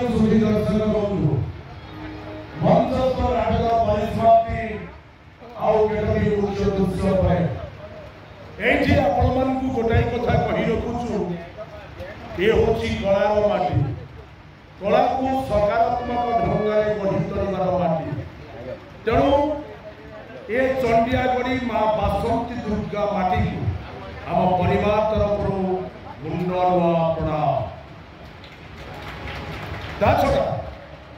सुधी दर्शक बंधु मंचस्थ नाटक परिसमाप्ति आउ केतरी उच्च दृश्य पाए एठी आपण मानकु गोटाई कथा कहि रखुछु ए होची कलार माटी कला को सकारात्मक ढंग रे गढ़ी तोड़बार माटी तेणु ए चंडियागढ़ी मां बासंती दुर्गा माटी को आम परिवार तरफ मुंडन प्रणाम छड़ा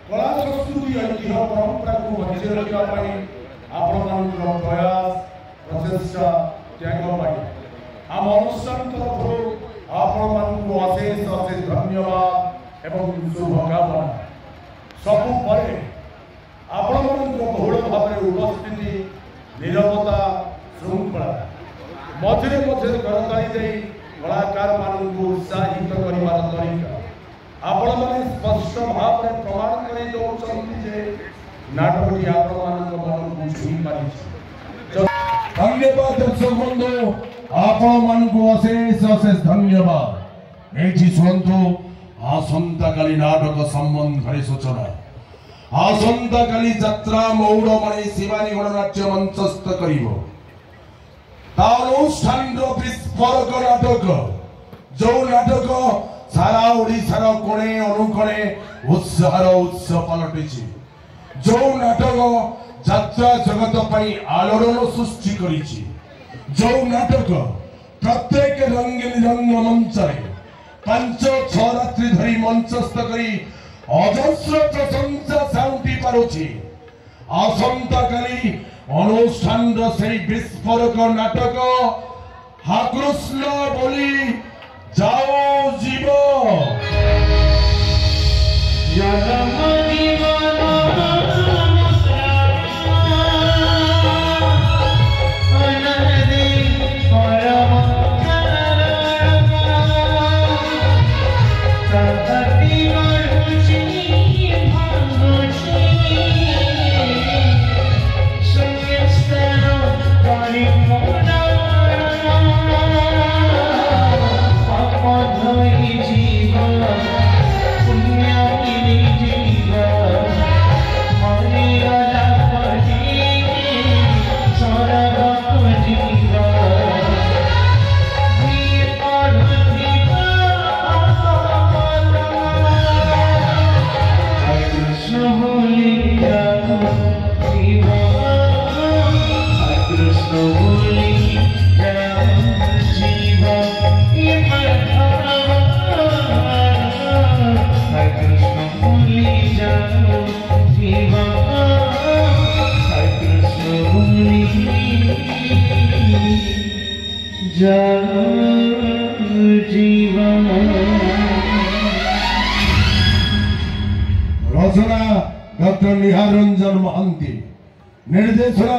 कला संस्कृति ऐतिह्य परंपरा को बचाई रखापी आपण प्रयास प्रचेषा त्याग आम अनुष्ठान तरफ आपण अशेष अशेष धन्यवाद एवं शुभकामना सबु परे आपण बहुल भाव में उपस्थिति निरवता श्रृंखला मझे मझे करताली दे कलाकार मान उत्साहित कर तरीका आपण मैंने स्पष्ट भाव में प्रमाण कर नाटकटी आपण मन को छुई पारी। धन्यवाद दर्शक बंधु आपण मन को अशेष अशेष धन्यवाद। एठी शुणु आसंता काली नाटक संबंध सूचना आसंता काली यात्रा मौड़मणि शिवानी गणनाट्य मंचस्थ करिवो अनुष्ठान विस्फोरक नाटक जो नाटक सारा ओडिशार कोणे अनुकोणे उत्साहर उत्सव पलटिछि जो नाटक यात्रा जगत पई आलोड़न सृष्टि करिछि जो नाटक प्रत्येक रंगीन रंगमंच पांच छह रात्रि धरी मंचस्थ करी अजस्र प्रशंसा साउंटी पारुछि आसंता काली अनुष्ठान से विस्फोरक नाटक हा कृष्ण बोली जाओ जीव रचना डॉक्टर निहार रंजन महांती निर्देशना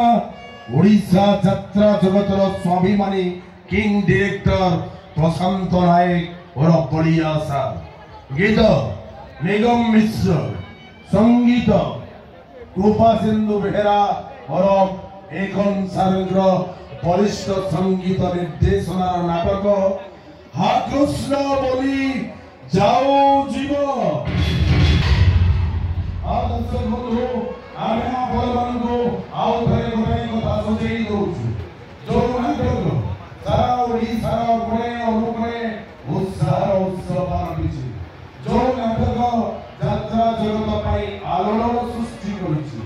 ओडिशा यात्रा जगतर स्वाभिमानी किंग डायरेक्टर प्रशांत नायक और बड़िया सार गीत निगम मिश्र संगीत कृपा सिंधु बेहेरा और एकन सारंग्र वरिष्ठ संगीत निर्देशना नाटक हा कृष्ण बोली जाओ जीव दर्शक बंधु आम आपण को आउ थे गोटे कथा सुझे दौचु जो नाटक सारा ओडिशार कोणे अनुकोणे उत्साह उत्सव पालिछि जो नाटक यात्रा जगत पाई आलोड़न सृष्टि करिछि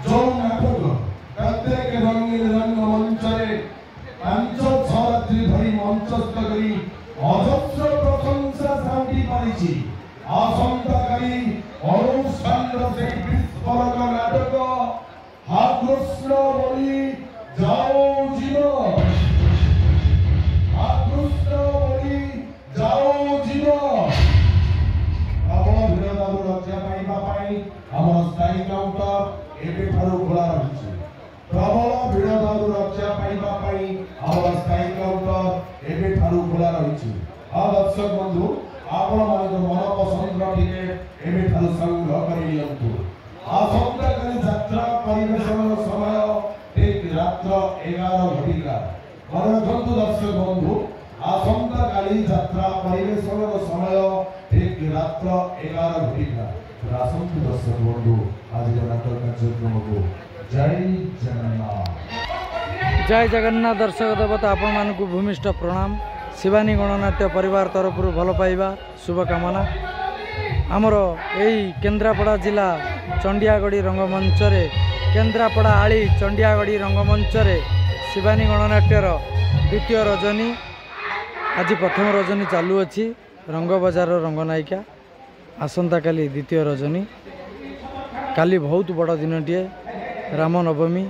जो नाटक प्रत्येक रंगीन रंगमंच पांच छह रात्रि धरी मंचस्थ करी अजस्र प्रशंसा साउंटी पारिछि आसंता काली अनुष्ठान से विस्फोरक नाटक हा कृष्ण बोली जाओ जीव हा कृष्ण बोली जाओ जीव प्रबल भिड़दारू रक्षा पाइबा पाई हमर स्थायी काउंटर एबे ठारू खोला रहिछि प्रबल भिड़दारू रक्षा पाइबा पाई हमर स्थायी काउंटर एबे ठारू खोला रहिछि दर्शक बंधु आपण मान मन पसंद टिकेट एबे ठारू संग्रह करि लियंतु आसंता काली यात्रा परिवेशन समय ठीक रात्र 11 घटिका मन रखंतु दर्शक बंधु आसंता काली यात्रा परिवेशन समय ठीक रात्र 11 घटिका आसंतु दर्शक बंधु आज नाटक कार्यक्रम को जय जगन्नाथ। जय जगन्नाथ दर्शक देवता आपण मान भूमिष्ठ प्रणाम। शिवानी गणनाट्य परिवार तरफ भल पाइबा शुभकामना। आमर यही केन्द्रापड़ा जिला चंडियागढ़ी रंगमंच रे केन्द्रापड़ा आली चंडियागढ़ी रंगमंच रे शिवानी गणनाट्यर द्वितीय रजनी आज प्रथम रजनी चालू अच्छी रंग बजार रंगनायिका आसंता काली द्वितीय रजनी। काली बहुत बड़ दिनटीए रामनवमी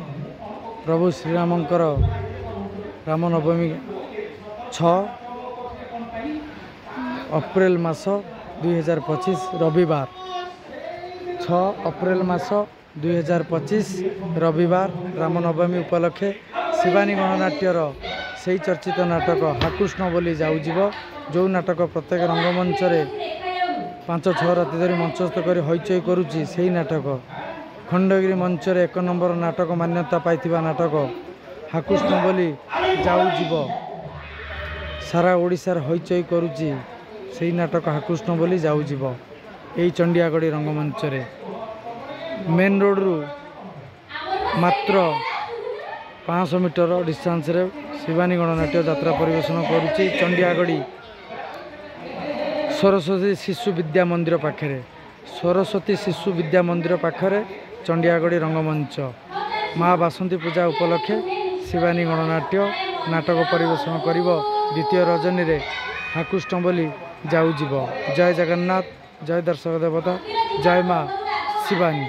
प्रभु श्रीरामंकर रामनवमी 6 अप्रैल मास 2025 रविवार 6 अप्रैल मास 2025 रविवार रामनवमी उपलक्षे शिवानी गणनाट्यर से चर्चित नाटक हाकृष्ण बोली जाऊजीव जो नाटक प्रत्येक रंगमंच रे 5-6 राति धरी मंचस्थ कर हईचई करुच्ची से नाटक खंडगिरी मंच रे 1 नंबर नाटक मान्यता पाइथिबा नाटक हाकृष्ण बोली जाऊजीव सारा ओडिशार हईचई करुच्ची से नाटक हाकृष्ण बोली जाऊजीव यही चंडियागढ़ी रंगमंच रे मेन रोड रु मात्र 500 मीटर डिस्टेंस रे शिवानी गणनाट्य यात्रा परिवेशन करुच्ची चंडियागढ़ी सरस्वती शिशु विद्या मंदिर पाखरे सरस्वती शिशु विद्या मंदिर पाखरे चंडियागढ़ी रंगमंच माँ बासंती पूजा उपलक्षे शिवानी गणनाट्य नाटक परिवेशन करिब द्वितीय रजनी रे हाकृष्ण बोली जाऊजीव। जय जगन्नाथ जय दर्शक देवता जय माँ शिवानी।